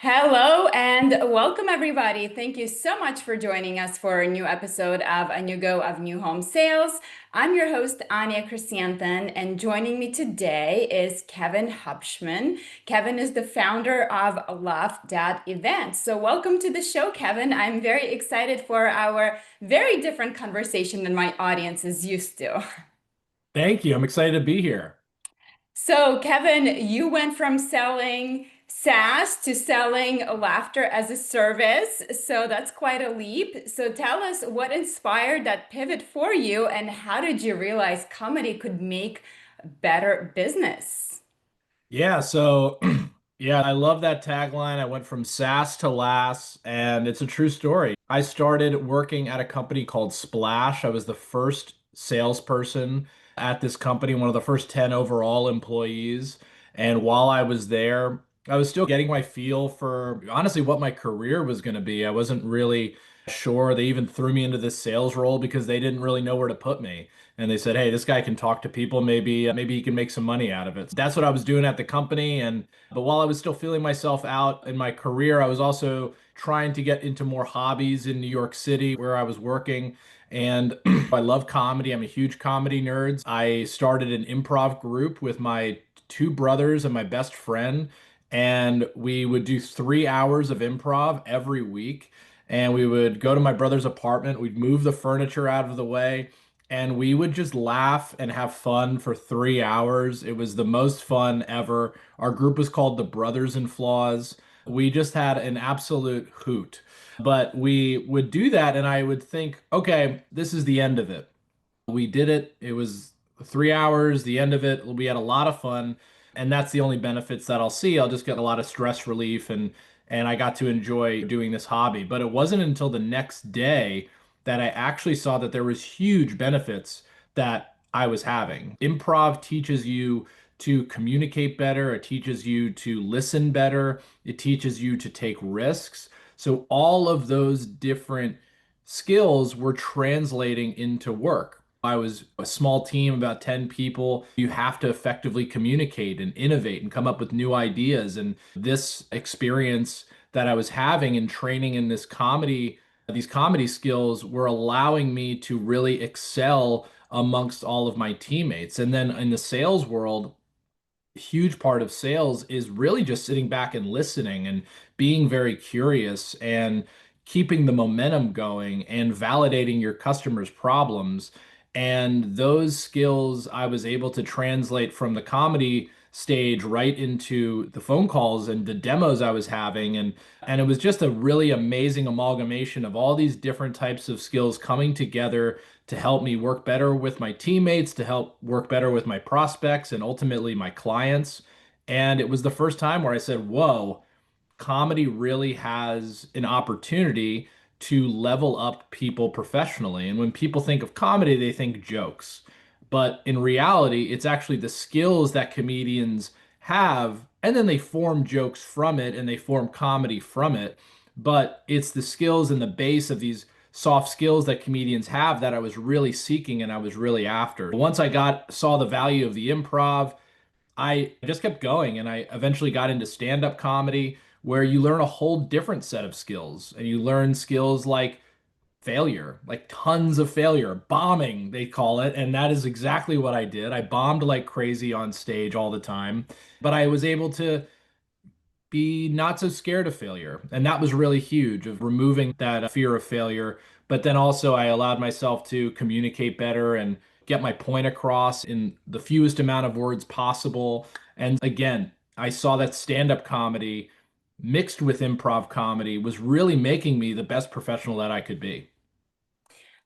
Hello and welcome, everybody. Thank you so much for joining us for a new episode of A New Go of New Home Sales. I'm your host, Anya, and joining me today is Kevin Hubschmann. Kevin is the founder of Laugh.Events. So, welcome to the show, Kevin. I'm very excited for our very different conversation than my audience is used to. Thank you. I'm excited to be here. So, Kevin, you went from selling SaaS to selling laughter as a service. So, that's quite a leap. So, tell us what inspired that pivot for you and how did you realize comedy could make better business? Yeah, I love that tagline. I went from SaaS to LAS, and it's a true story. I started working at a company called Splash. I was the first salesperson at this company, one of the first 10 overall employees. And while I was there, I was still getting my feel for honestly what my career was going to be. I wasn't really sure. They even threw me into this sales role because they didn't really know where to put me. And they said, "Hey, this guy can talk to people. Maybe he can make some money out of it." That's what I was doing at the company. And but while I was still feeling myself out in my career, I was also trying to get into more hobbies in New York City where I was working. And I love comedy. I'm a huge comedy nerd. I started an improv group with my two brothers and my best friend, and we would do 3 hours of improv every week. And we would go to my brother's apartment. We'd move the furniture out of the way and we would just laugh and have fun for 3 hours. It was the most fun ever. Our group was called the Brothers in Flaws. We just had an absolute hoot. But we would do that, and I would think, okay, this is the end of it. We did it. It was 3 hours, the end of it. We had a lot of fun, and that's the only benefits that I'll see. I'll just get a lot of stress relief and I got to enjoy doing this hobby. But it wasn't until the next day that I actually saw that there was huge benefits that I was having. Improv teaches you to communicate better, it teaches you to listen better, it teaches you to take risks. So all of those different skills were translating into work. I was a small team, about 10 people. You have to effectively communicate and innovate and come up with new ideas. And this experience that I was having and training in these comedy skills were allowing me to really excel amongst all of my teammates. And then in the sales world, huge part of sales is really just sitting back and listening and being very curious and keeping the momentum going and validating your customers' problems. And those skills I was able to translate from the comedy stage right into the phone calls and the demos I was having. And it was just a really amazing amalgamation of all these different types of skills coming together to help me work better with my teammates, to help work better with my prospects and ultimately my clients. And it was the first time where I said, whoa, comedy really has an opportunity to level up people professionally. And when people think of comedy, they think jokes. But in reality, it's actually the skills that comedians have, and then they form jokes from it and they form comedy from it. But it's the skills and the base of these soft skills that comedians have that I was really seeking and I was really after. Once I saw the value of the improv, I just kept going and I eventually got into stand-up comedy where you learn a whole different set of skills and you learn skills like failure, like tons of failure, bombing, they call it. And that is exactly what I did. I bombed like crazy on stage all the time, but I was able to be not so scared of failure. And that was really huge of removing that fear of failure. But then also, I allowed myself to communicate better and get my point across in the fewest amount of words possible. And again, I saw that stand-up comedy mixed with improv comedy was really making me the best professional that I could be.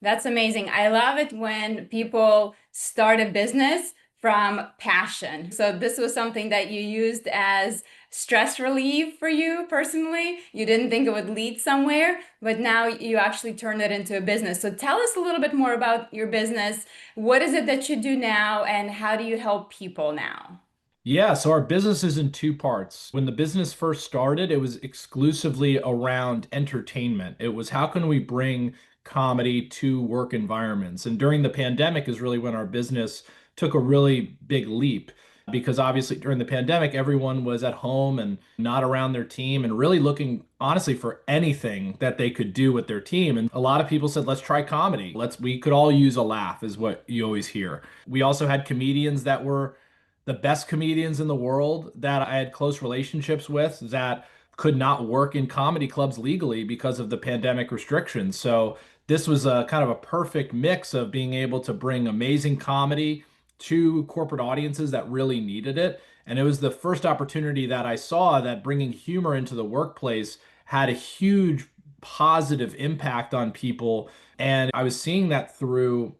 That's amazing. I love it when people start a business from passion. So this was something that you used as stress relief for you personally. You didn't think it would lead somewhere, but now you actually turned it into a business. So tell us a little bit more about your business. What is it that you do now, and how do you help people now? Yeah, so our business is in two parts. When the business first started, it was exclusively around entertainment. It was how can we bring comedy to work environments? And during the pandemic is really when our business took a really big leap because obviously during the pandemic, everyone was at home and not around their team and really looking honestly for anything that they could do with their team. And a lot of people said, let's try comedy. We could all use a laugh, is what you always hear. We also had comedians that were the best comedians in the world that I had close relationships with that could not work in comedy clubs legally because of the pandemic restrictions. So this was a kind of a perfect mix of being able to bring amazing comedy to corporate audiences that really needed it. And it was the first opportunity that I saw that bringing humor into the workplace had a huge positive impact on people. And I was seeing that through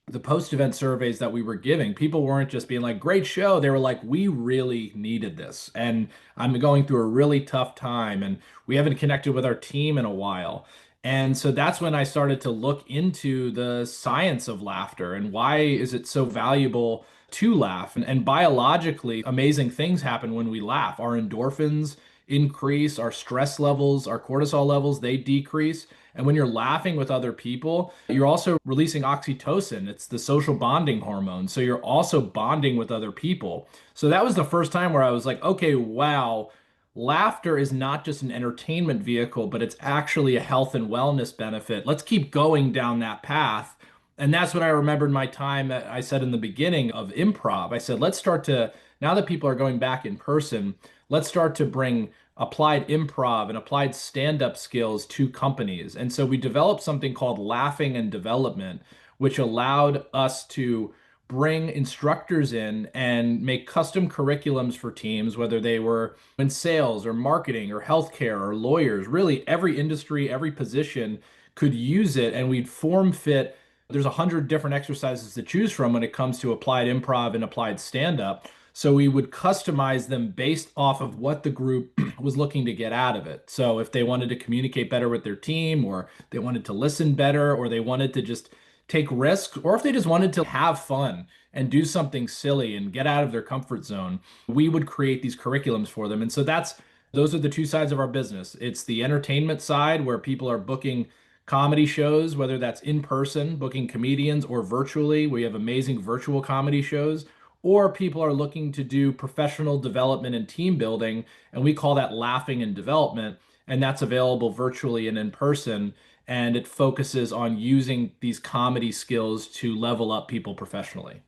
the post-event surveys that we were giving. People weren't just being like, great show. They were like, we really needed this. And I'm going through a really tough time and we haven't connected with our team in a while. And so that's when I started to look into the science of laughter and why is it so valuable to laugh. And biologically, amazing things happen when we laugh. Our endorphins increase, our stress levels, our cortisol levels, they decrease. And when you're laughing with other people, you're also releasing oxytocin. It's the social bonding hormone. So you're also bonding with other people. So that was the first time where I was like, okay, wow, laughter is not just an entertainment vehicle, but it's actually a health and wellness benefit. Let's keep going down that path. And that's what I remembered my time, I said in the beginning of improv. I said, let's start to, now that people are going back in person, let's start to bring applied improv and applied stand-up skills to companies. And so we developed something called Laughing and Development, which allowed us to bring instructors in and make custom curriculums for teams, whether they were in sales or marketing or healthcare or lawyers. Really, every industry, every position could use it, and we'd form fit. There's 100 different exercises to choose from when it comes to applied improv and applied stand-up. So we would customize them based off of what the group was looking to get out of it. So if they wanted to communicate better with their team, or they wanted to listen better, or they wanted to just take risks, or if they just wanted to have fun and do something silly and get out of their comfort zone, we would create these curriculums for them. And so those are the two sides of our business. It's the entertainment side where people are booking comedy shows, whether that's in person, booking comedians, or virtually. We have amazing virtual comedy shows, or people are looking to do professional development and team building, and we call that laughing and development, and that's available virtually and in person, and it focuses on using these comedy skills to level up people professionally.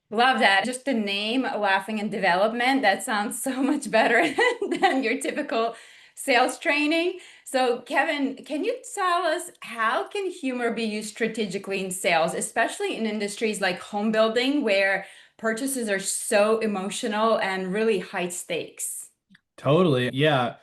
Love that. Just the name, Laughing and Development, that sounds so much better than your typical sales training. So, Kevin, can you tell us how can humor be used strategically in sales, especially in industries like home building, where purchases are so emotional and really high stakes? Totally. Yeah.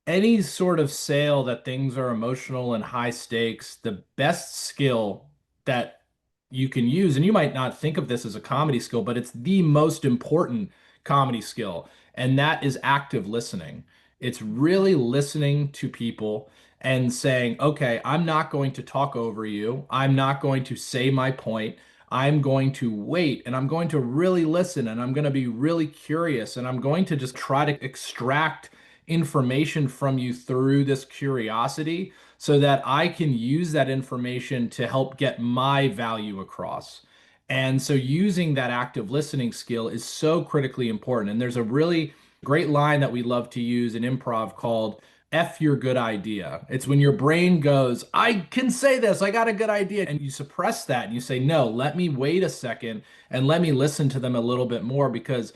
Any sort of sale that things are emotional and high stakes, the best skill that you can use, and you might not think of this as a comedy skill, but it's the most important comedy skill, and that is active listening. It's really listening to people and saying, okay, I'm not going to talk over you. I'm not going to say my point. I'm going to wait and I'm going to really listen and I'm going to be really curious and I'm going to just try to extract information from you through this curiosity so that I can use that information to help get my value across. And so using that active listening skill is so critically important. And there's a really great line that we love to use in improv called F your good idea. It's when your brain goes, I can say this, I got a good idea. And you suppress that and you say, no, let me wait a second and let me listen to them a little bit more because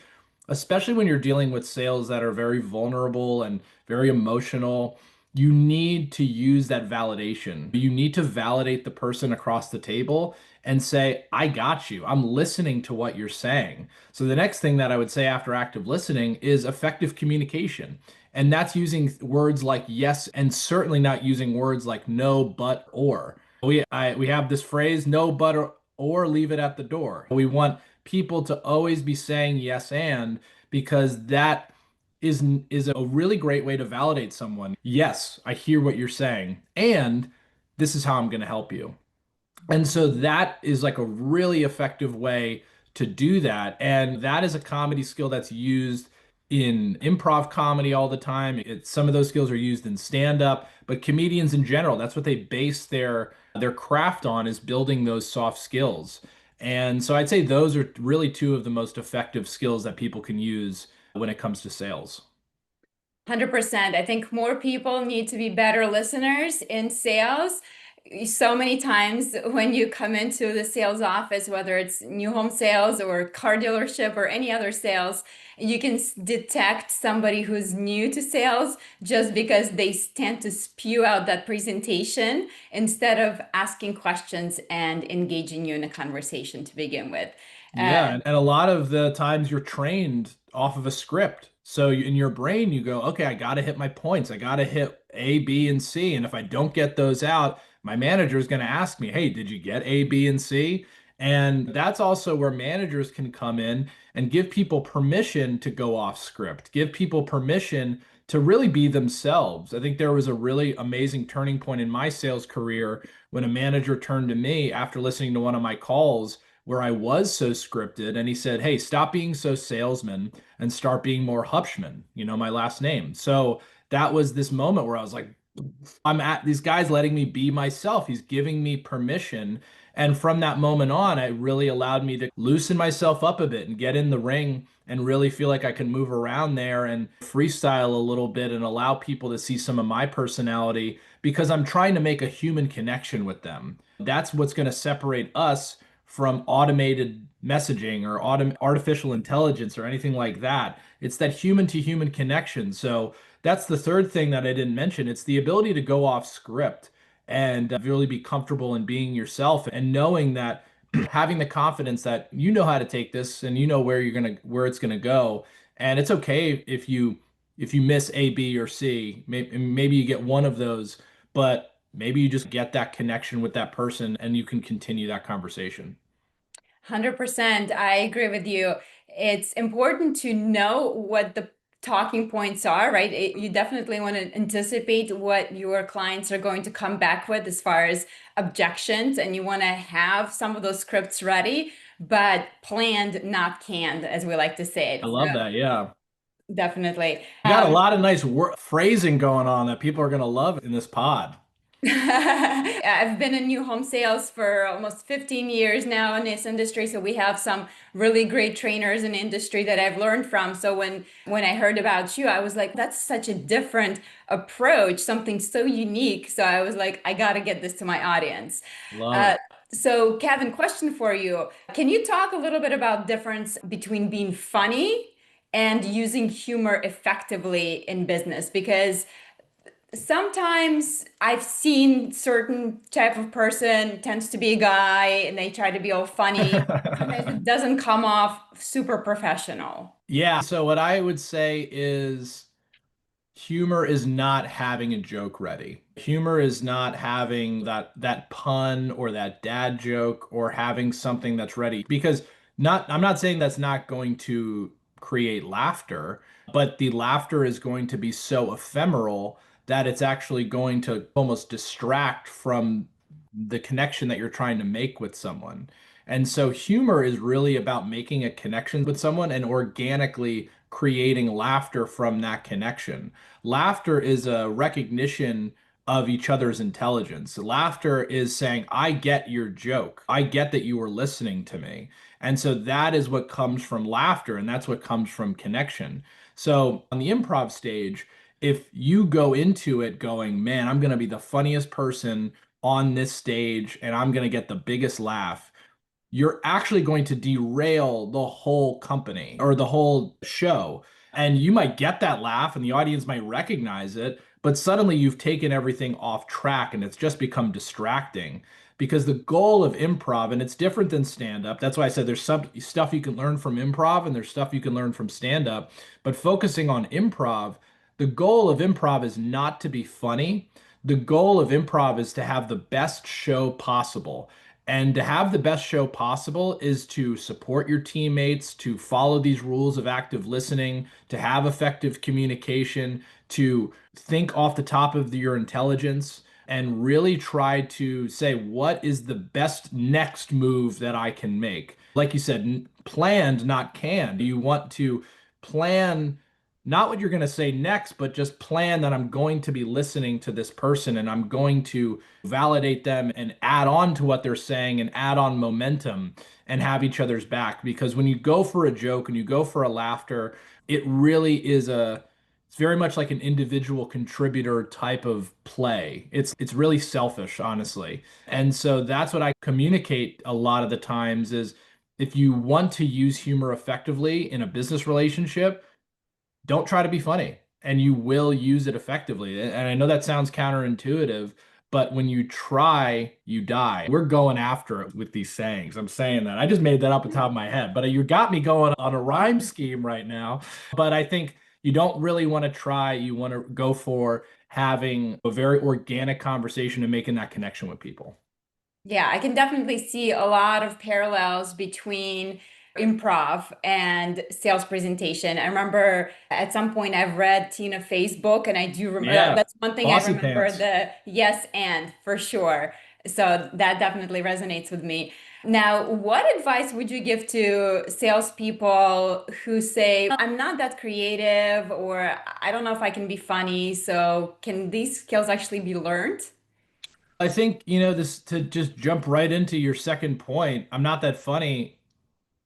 especially when you're dealing with sales that are very vulnerable and very emotional, you need to use that validation. You need to validate the person across the table and say, I got you. I'm listening to what you're saying. So the next thing that I would say after active listening is effective communication. And that's using words like yes, and certainly not using words like no, but, or. We have this phrase, no, but, or leave it at the door. We want people to always be saying yes and because that is a really great way to validate someone. Yes, I hear what you're saying, and this is how I'm going to help you. And so that is like a really effective way to do that. And that is a comedy skill that's used in improv comedy all the time. Some of those skills are used in stand up, but comedians in general, that's what they base their craft on is building those soft skills. And so I'd say those are really two of the most effective skills that people can use when it comes to sales. 100%. I think more people need to be better listeners in sales. So many times when you come into the sales office, whether it's new home sales or car dealership or any other sales, you can detect somebody who's new to sales just because they tend to spew out that presentation instead of asking questions and engaging you in a conversation to begin with. Uh, Yeah, and a lot of the times you're trained off of a script. So in your brain, you go, okay, I got to hit my points. I got to hit A, B, and C. And if I don't get those out, my manager is going to ask me, hey, did you get A, B, and C? And that's also where managers can come in and give people permission to go off script, give people permission to really be themselves. I think there was a really amazing turning point in my sales career when a manager turned to me after listening to one of my calls where I was so scripted, and he said, "Hey, stop being so salesman and start being more Hubschmann, my last name." So that was this moment where I was like, I'm at these guys letting me be myself. He's giving me permission. And from that moment on, it really allowed me to loosen myself up a bit and get in the ring and really feel like I can move around there and freestyle a little bit and allow people to see some of my personality because I'm trying to make a human connection with them. That's what's going to separate us from automated messaging or artificial intelligence or anything like that. It's that human to human connection. So that's the third thing that I didn't mention. It's the ability to go off script and really be comfortable in being yourself and knowing that having the confidence that you know how to take this and you know where it's gonna go. And it's okay if you miss A, B, or C. Maybe you get one of those, but maybe you just get that connection with that person and you can continue that conversation. 100%. I agree with you. It's important to know what the talking points are, right? You definitely want to anticipate what your clients are going to come back with as far as objections, and you want to have some of those scripts ready, but planned, not canned, as we like to say I it. love that. Yeah. Definitely. You got a lot of nice phrasing going on that people are going to love in this pod. I've been in new home sales for almost 15 years now in this industry, so we have some really great trainers in the industry that I've learned from. So when I heard about you, I was like, that's such a different approach, something so unique. So I was like, I got to get this to my audience. Love Uh, it. so Kevin, question for you. Can you talk a little bit about difference between being funny and using humor effectively in business? Because sometimes I've seen certain type of person tends to be a guy and they try to be all funny. Sometimes it doesn't come off super professional. Yeah. So what I would say is humor is not having a joke ready. Humor is not having that pun or that dad joke or having something that's ready because not I'm not saying that's not going to create laughter, but the laughter is going to be so ephemeral that it's actually going to almost distract from the connection that you're trying to make with someone. And so humor is really about making a connection with someone and organically creating laughter from that connection. Laughter is a recognition of each other's intelligence. Laughter is saying, I get your joke. I get that you were listening to me. And so that is what comes from laughter, and that's what comes from connection. So on the improv stage, if you go into it going, man, I'm going to be the funniest person on this stage and I'm going to get the biggest laugh, you're actually going to derail the whole company or the whole show. And you might get that laugh and the audience might recognize it, but suddenly you've taken everything off track and it's just become distracting. Because the goal of improv, and it's different than stand up. That's why I said there's some stuff you can learn from improv and there's stuff you can learn from stand up. But focusing on improv, the goal of improv is not to be funny. The goal of improv is to have the best show possible. And to have the best show possible is to support your teammates, to follow these rules of active listening, to have effective communication, to think off the top of your intelligence, and really try to say, what is the best next move that I can make? Like you said, planned, not canned. You want to plan not what you're going to say next, but just plan that I'm going to be listening to this person and I'm going to validate them and add on to what they're saying and add on momentum and have each other's back. Because when you go for a joke and you go for a laughter, it really is it's very much like an individual contributor type of play. It's really selfish, honestly. And so that's what I communicate a lot of the times is if you want to use humor effectively in a business relationship, don't try to be funny and you will use it effectively. And I know that sounds counterintuitive, but when you try, you die. We're going after it with these sayings. I'm saying that. I just made that up on top of my head, but you got me going on a rhyme scheme right now. But I think you don't really want to try. You want to go for having a very organic conversation and making that connection with people. Yeah, I can definitely see a lot of parallels between improv and sales presentation. I remember at some point I've read Tina Fey's book, and I do remember Yeah. that's one thing I Bossy remember, pants. the yes and for sure. So that definitely resonates with me. Now, what advice would you give to salespeople who say, I'm not that creative, or I don't know if I can be funny? So, can these skills actually be learned? I think, this to just jump right into your second point, I'm not that funny.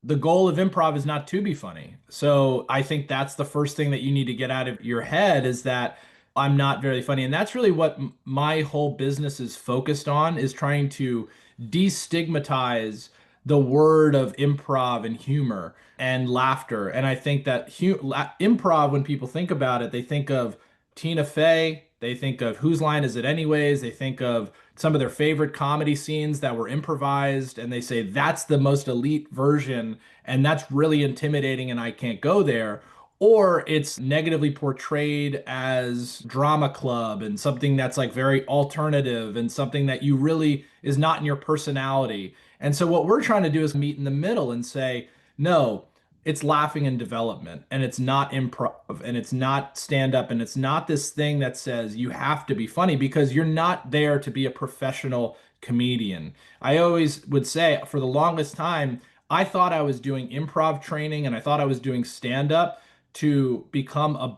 The goal of improv is not to be funny. So I think that's the first thing that you need to get out of your head is that I'm not very funny. And that's really what my whole business is focused on is trying to destigmatize the word of improv and humor and laughter. And I think that improv, when people think about it, they think of Tina Fey, they think of Whose Line Is It Anyways? They think of some of their favorite comedy scenes that were improvised, and they say that's the most elite version, and that's really intimidating, and I can't go there. Or it's negatively portrayed as drama club and something that's like very alternative and something that you really is not in your personality. And so, what we're trying to do is meet in the middle and say, no, it's laughing and development and it's not improv and it's not stand up and it's not this thing that says you have to be funny because you're not there to be a professional comedian. I always would say for the longest time, I thought I was doing improv training and I thought I was doing stand up to become a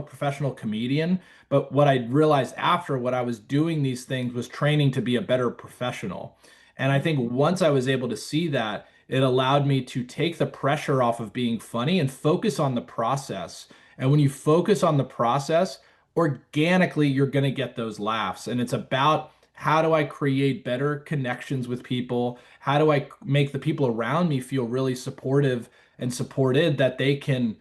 professional comedian. But what I realized after what I was doing these things was training to be a better professional. And I think once I was able to see that, it allowed me to take the pressure off of being funny and focus on the process. And when you focus on the process, organically, you're going to get those laughs. And it's about how do I create better connections with people? How do I make the people around me feel really supportive and supported that they can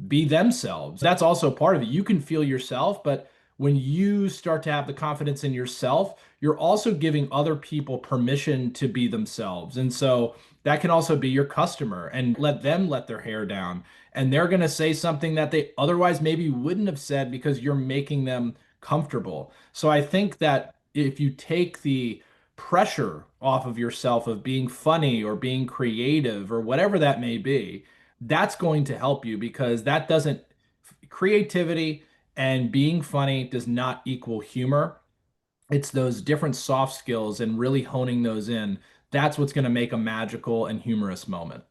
be themselves. That's also part of it. You can feel yourself, but when you start to have the confidence in yourself, you're also giving other people permission to be themselves. And so that can also be your customer and let them let their hair down. And they're going to say something that they otherwise maybe wouldn't have said because you're making them comfortable. So I think that if you take the pressure off of yourself of being funny or being creative or whatever that may be, that's going to help you because that doesn't creativity and being funny does not equal humor. It's those different soft skills and really honing those in. That's what's going to make a magical and humorous moment.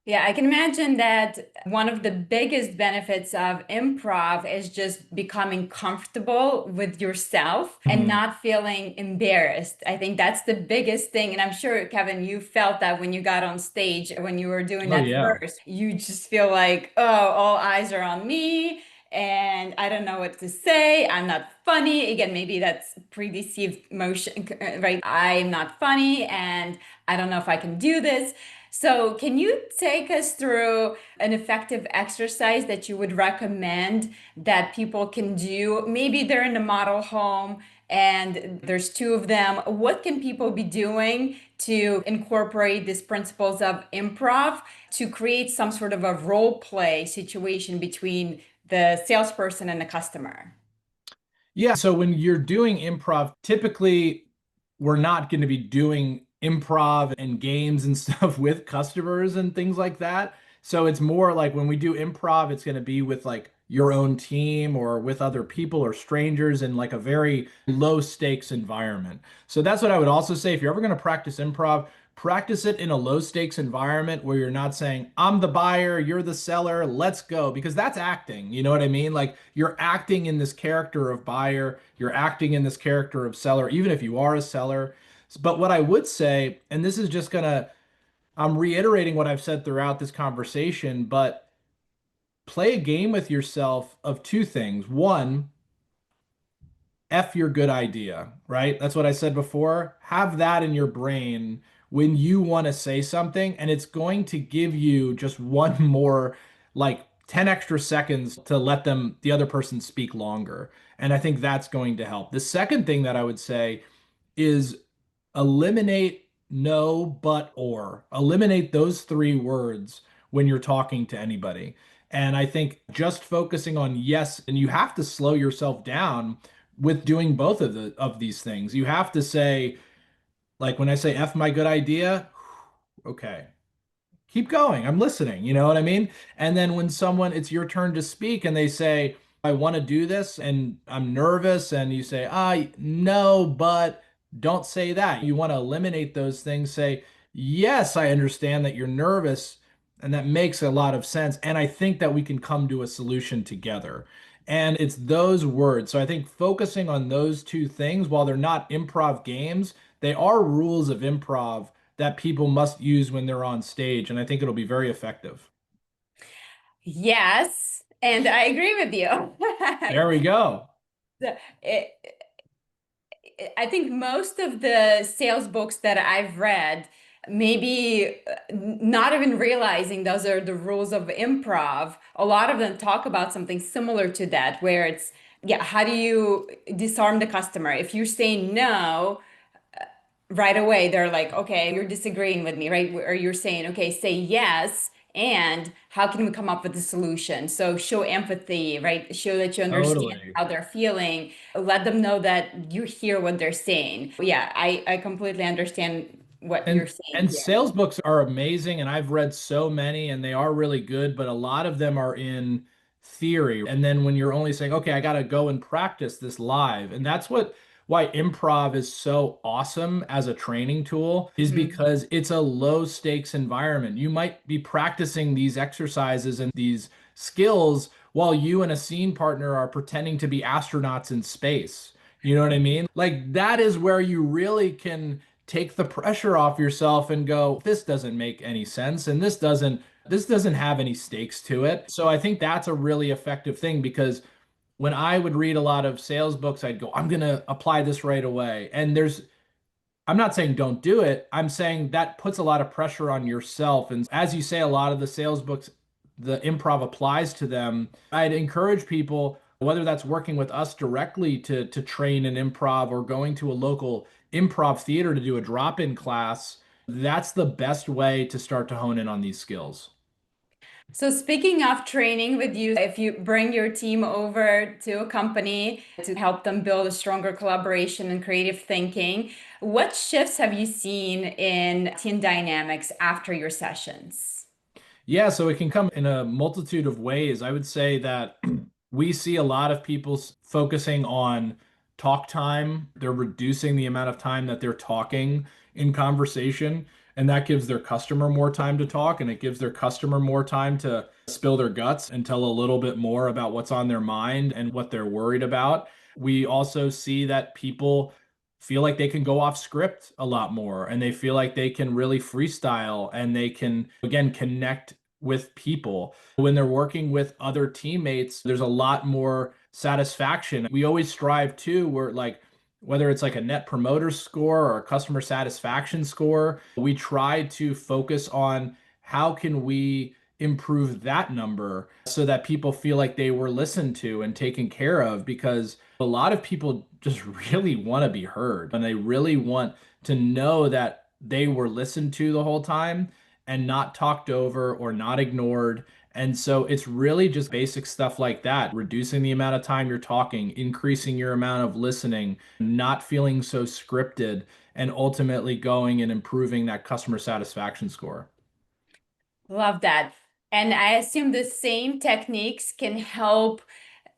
Yeah, I can imagine that one of the biggest benefits of improv is just becoming comfortable with yourself and Mhm. not feeling embarrassed. I think that's the biggest thing. And I'm sure, Kevin, you felt that when you got on stage, when you were doing Oh that yeah. first, you just feel like, oh, all eyes are on me. And I don't know what to say. I'm not funny. Again, maybe that's pre-deceived motion, right? I'm not funny and I don't know if I can do this. So, can you take us through an effective exercise that you would recommend that people can do? Maybe they're in a model home and there's two of them. What can people be doing to incorporate these principles of improv to create some sort of a role play situation between the salesperson and the customer? Yeah, so when you're doing improv, typically we're not going to be doing improv and games and stuff with customers and things like that. So it's more like when we do improv, it's going to be with like your own team or with other people or strangers in like a very low stakes environment. So that's what I would also say. If you're ever going to practice improv, practice it in a low stakes environment where you're not saying, I'm the buyer, you're the seller, let's go, because that's acting. You know what I mean? Like you're acting in this character of buyer, you're acting in this character of seller, even if you are a seller. But what I would say, and this is just gonna, I'm reiterating what I've said throughout this conversation, but play a game with yourself of two things. One, F your good idea, right? That's what I said before. Have that in your brain when you want to say something, and it's going to give you just one more, like 10 extra seconds to let the other person speak longer. And I think that's going to help. The second thing that I would say is eliminate no, but, or. Eliminate those three words when you're talking to anybody. And I think just focusing on yes, and you have to slow yourself down with doing both of these things. You have to say, like when I say F my good idea, okay, keep going. I'm listening. You know what I mean? And then when someone, it's your turn to speak and they say, I want to do this and I'm nervous, and you say, no, but don't say that. You want to eliminate those things. Say, yes, I understand that you're nervous. And that makes a lot of sense. And I think that we can come to a solution together. And it's those words. So I think focusing on those two things, while they're not improv games, they are rules of improv that people must use when they're on stage. And I think it'll be very effective. Yes, and I agree with you. There we go. It, I think most of the sales books that I've read, maybe not even realizing those are the rules of improv, a lot of them talk about something similar to that, where it's, yeah, how do you disarm the customer? If you're saying no, right away they're like, okay, you're disagreeing with me, right? Or you're saying, okay, say yes, and how can we come up with a solution? So show empathy, right? Show that you understand Totally. how they're feeling. Let them know that you hear what they're saying. Yeah, I completely understand what you're saying And here. sales books are amazing, and I've read so many and they are really good, but a lot of them are in theory. And then when you're only saying, okay, I got to go and practice this live. And that's why improv is so awesome as a training tool, is Mhm. because it's a low stakes environment. You might be practicing these exercises and these skills while you and a scene partner are pretending to be astronauts in space. You know what I mean? Like that is where you really can take the pressure off yourself and go, this doesn't make any sense and this doesn't have any stakes to it. So I think that's a really effective thing, because when I would read a lot of sales books, I'd go, I'm going to apply this right away. And I'm not saying don't do it. I'm saying that puts a lot of pressure on yourself. And as you say, a lot of the sales books, the improv applies to them. I'd encourage people, whether that's working with us directly to train in improv or going to a local improv theater to do a drop-in class, that's the best way to start to hone in on these skills. So speaking of training with you, if you bring your team over to a company to help them build a stronger collaboration and creative thinking, what shifts have you seen in team dynamics after your sessions? Yeah, so it can come in a multitude of ways. I would say that we see a lot of people focusing on talk time. They're reducing the amount of time that they're talking in conversation, and that gives their customer more time to talk, and it gives their customer more time to spill their guts and tell a little bit more about what's on their mind and what they're worried about. We also see that people feel like they can go off script a lot more, and they feel like they can really freestyle, and they can again connect with people. When they're working with other teammates, there's a lot more satisfaction. We always strive to, we're like, whether it's like a net promoter score or a customer satisfaction score, we try to focus on how can we improve that number so that people feel like they were listened to and taken care of, because a lot of people just really want to be heard and they really want to know that they were listened to the whole time and not talked over or not ignored. And so it's really just basic stuff like that, reducing the amount of time you're talking, increasing your amount of listening, not feeling so scripted, and ultimately going and improving that customer satisfaction score. Love that. And I assume the same techniques can help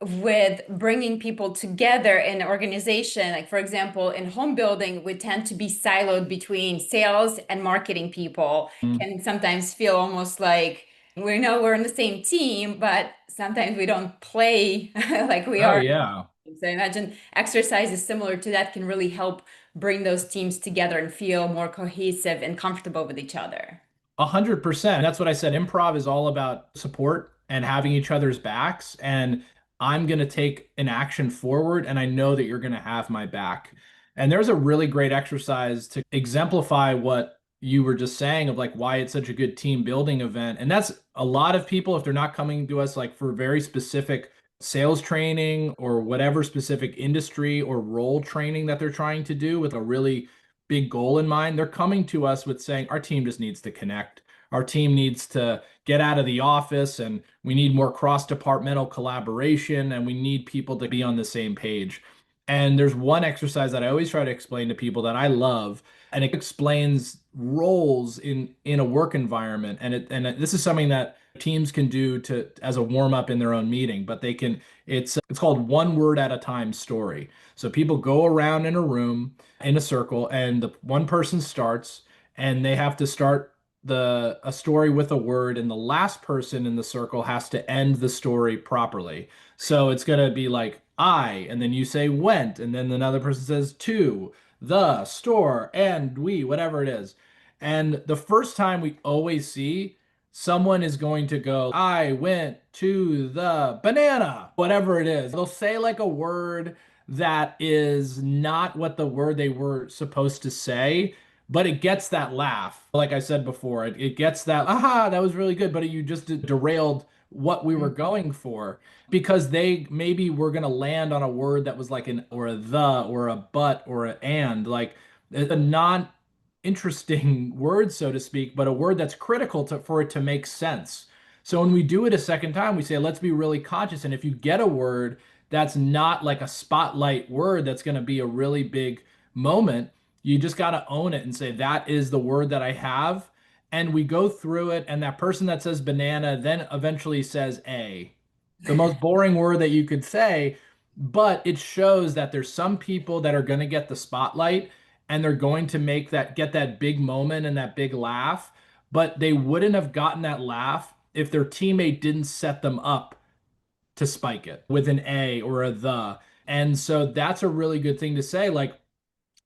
with bringing people together in an organization. Like, for example, in home building, we tend to be siloed between sales and marketing people, Mm. can sometimes feel almost like we know we're on the same team, but sometimes we don't play like we Oh are. yeah. So I imagine exercises similar to that can really help bring those teams together and feel more cohesive and comfortable with each other. 100%. That's what I said. Improv is all about support and having each other's backs. And I'm going to take an action forward, and I know that you're going to have my back. And there's a really great exercise to exemplify what you were just saying of like why it's such a good team building event. And that's a lot of people, if they're not coming to us like for very specific sales training or whatever specific industry or role training that they're trying to do with a really big goal in mind, they're coming to us with saying, our team just needs to connect. Our team needs to get out of the office, and we need more cross-departmental collaboration, and we need people to be on the same page. And there's one exercise that I always try to explain to people that I love, and it explains roles in a work environment. This is something that teams can do to as a warm up in their own meeting, but they can it's called one word at a time story. So people go around in a room in a circle, and the one person starts, and they have to start the a story with a word, and the last person in the circle has to end the story properly. So it's going to be like I, and then you say went, and then another person says to the store and we, whatever it is. And the first time we always see someone is going to go, I went to the banana, whatever it is. They'll say like a word that is not what the word they were supposed to say, but it gets that laugh. Like I said before, it gets that, aha, that was really good, but you just derailed what we were going for because they maybe were going to land on a word that was like an or a the or a but or a and, like a non interesting word, so to speak, but a word that's critical for it to make sense. So when we do it a second time, we say, let's be really conscious. And if you get a word that's not like a spotlight word that's going to be a really big moment, you just got to own it and say, that is the word that I have. And we go through it, and that person that says banana then eventually says a, the most boring word that you could say, but it shows that there's some people that are going to get the spotlight, and they're going to get that big moment and that big laugh, but they wouldn't have gotten that laugh if their teammate didn't set them up to spike it with an A or a the. And so that's a really good thing to say. Like,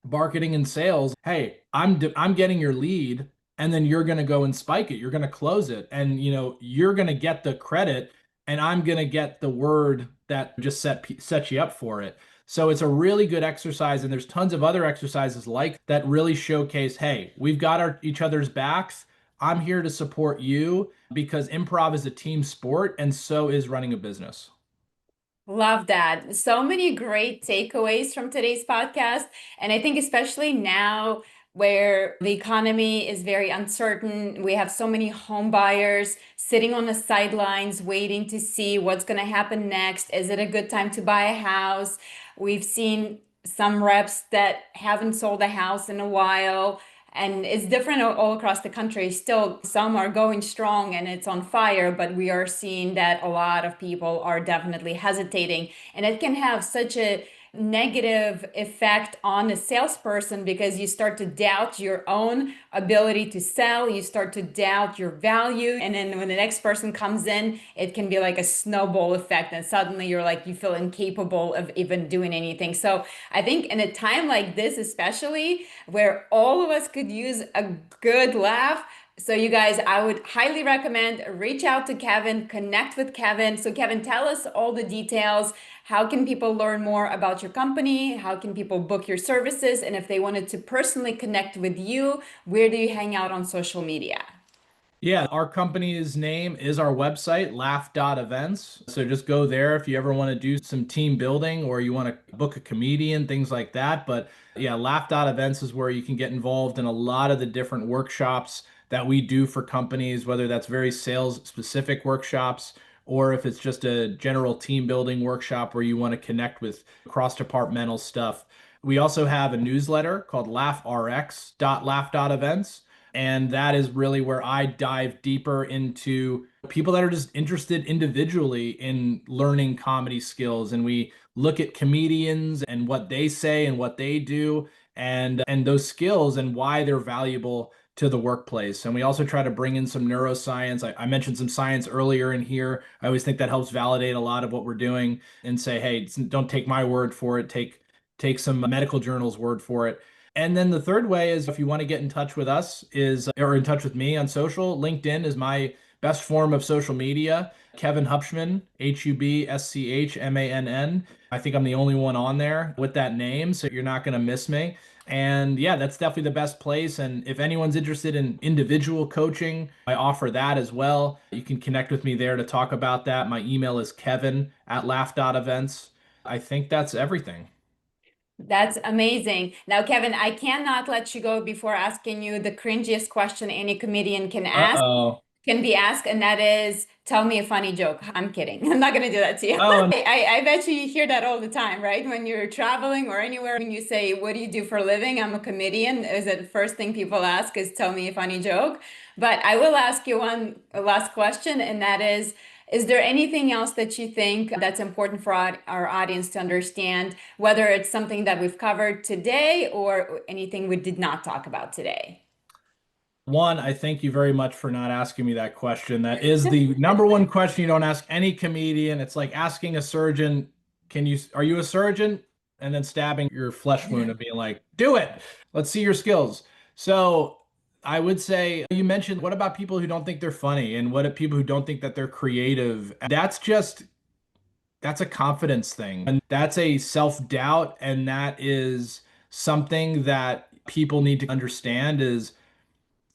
marketing and sales, hey, I'm getting your lead, and then you're going to go and spike it. You're going to close it, and you're going to get the credit, and I'm going to get the word that just set you up for it. So it's a really good exercise, and there's tons of other exercises like that really showcase, hey, we've got each other's backs. I'm here to support you because improv is a team sport, and so is running a business. Love that. So many great takeaways from today's podcast. And I think, especially now where the economy is very uncertain, we have so many home buyers sitting on the sidelines waiting to see what's going to happen next. Is it a good time to buy a house? We've seen some reps that haven't sold a house in a while, and it's different all across the country. Still, some are going strong and it's on fire, but we are seeing that a lot of people are definitely hesitating. And it can have such a negative effect on a salesperson because you start to doubt your own ability to sell, you start to doubt your value. And then when the next person comes in, it can be like a snowball effect. And suddenly you're like, you feel incapable of even doing anything. So I think in a time like this, especially where all of us could use a good laugh. So you guys, I would highly recommend reach out to Kevin, connect with Kevin. So Kevin, tell us all the details. How can people learn more about your company? How can people book your services? And if they wanted to personally connect with you, where do you hang out on social media? Yeah, our company's name is our website, Laugh.Events. So just go there if you ever want to do some team building or you want to book a comedian, things like that. But yeah, Laugh.Events is where you can get involved in a lot of the different workshops that we do for companies, whether that's very sales specific workshops or if it's just a general team building workshop where you want to connect with cross departmental stuff. We also have a newsletter called LaughRx.Laugh.Events, And that is really where I dive deeper into people that are just interested individually in learning comedy skills. And we look at comedians and what they say and what they do and those skills and why they're valuable to the workplace. And we also try to bring in some neuroscience. I mentioned some science earlier in here. I always think that helps validate a lot of what we're doing and say, hey, don't take my word for it. Take some medical journals' word for it. And then the third way is if you want to get in touch with us is or in touch with me on social, LinkedIn is my best form of social media. Kevin Hubschmann, Hubschmann. I think I'm the only one on there with that name, so you're not going to miss me. And yeah, that's definitely the best place. And if anyone's interested in individual coaching, I offer that as well. You can connect with me there to talk about that. My email is kevin@laugh.events. I think that's everything. That's amazing. Now, Kevin, I cannot let you go before asking you the cringiest question any comedian Uh-oh. can be asked, and that is, tell me a funny joke. I'm kidding. I'm not going to do that to you. Oh, I bet you hear that all the time, right? When you're traveling or anywhere, when you say, what do you do for a living? I'm a comedian. Is it the first thing people ask is, tell me a funny joke? But I will ask you one last question, and that is there anything else that you think that's important for our audience to understand, whether it's something that we've covered today or anything we did not talk about today? one, I thank you very much for not asking me that question. That is the number one question you don't ask any comedian. It's like asking a surgeon, are you a surgeon? And then stabbing your flesh wound and being like, do it. Let's see your skills. So I would say you mentioned what about people who don't think they're funny and what about people who don't think that they're creative? That's a confidence thing. And that's a self-doubt. And that is something that people need to understand is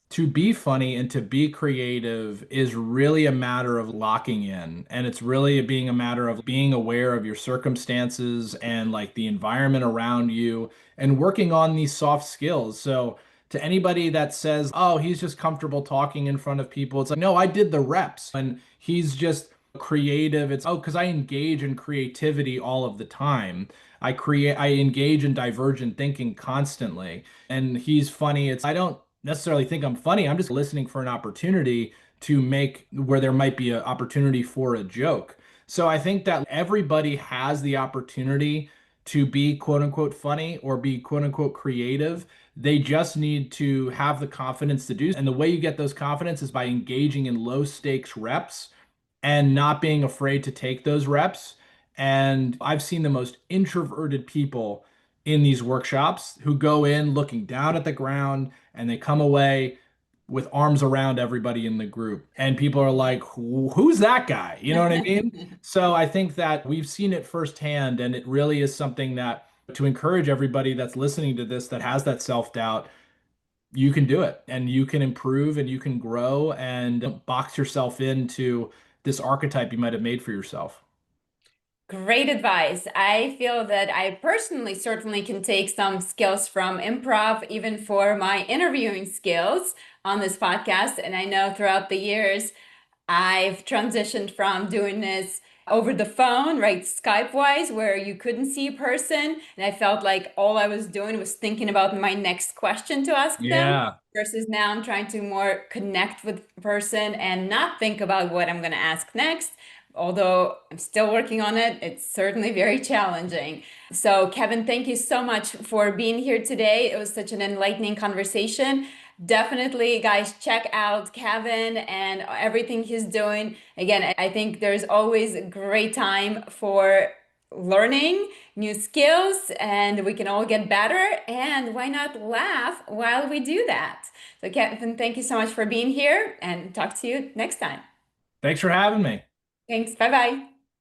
to be funny and to be creative is really a matter of locking in. And it's really being a matter of being aware of your circumstances and like the environment around you and working on these soft skills. So, to anybody that says, oh, he's just comfortable talking in front of people, it's like, no, I did the reps and he's just creative. It's, oh, because I engage in creativity all of the time. I engage in divergent thinking constantly. And he's funny. I don't necessarily think I'm funny. I'm just listening for an opportunity to make where there might be an opportunity for a joke. So I think that everybody has the opportunity to be quote unquote funny or be quote unquote creative. They just need to have the confidence to do. And the way you get those confidence is by engaging in low stakes reps and not being afraid to take those reps. And I've seen the most introverted people in these workshops who go in looking down at the ground and they come away with arms around everybody in the group. And people are like, who's that guy? You know what I mean? So I think that we've seen it firsthand, and it really is something that to encourage everybody that's listening to this that has that self-doubt, you can do it and you can improve and you can grow and don't box yourself into this archetype you might have made for yourself. Great advice. I feel that I personally certainly can take some skills from improv, even for my interviewing skills on this podcast. And I know throughout the years, I've transitioned from doing this over the phone, right, Skype wise, where you couldn't see a person. And I felt like all I was doing was thinking about my next question to ask them, Yeah. versus now I'm trying to more connect with the person and not think about what I'm going to ask next. Although I'm still working on it, it's certainly very challenging. So, Kevin, thank you so much for being here today. It was such an enlightening conversation. Definitely, guys, check out Kevin and everything he's doing. Again, I think there's always a great time for learning new skills and we can all get better. And why not laugh while we do that? So, Kevin, thank you so much for being here and talk to you next time. Thanks for having me. Thanks. Bye bye.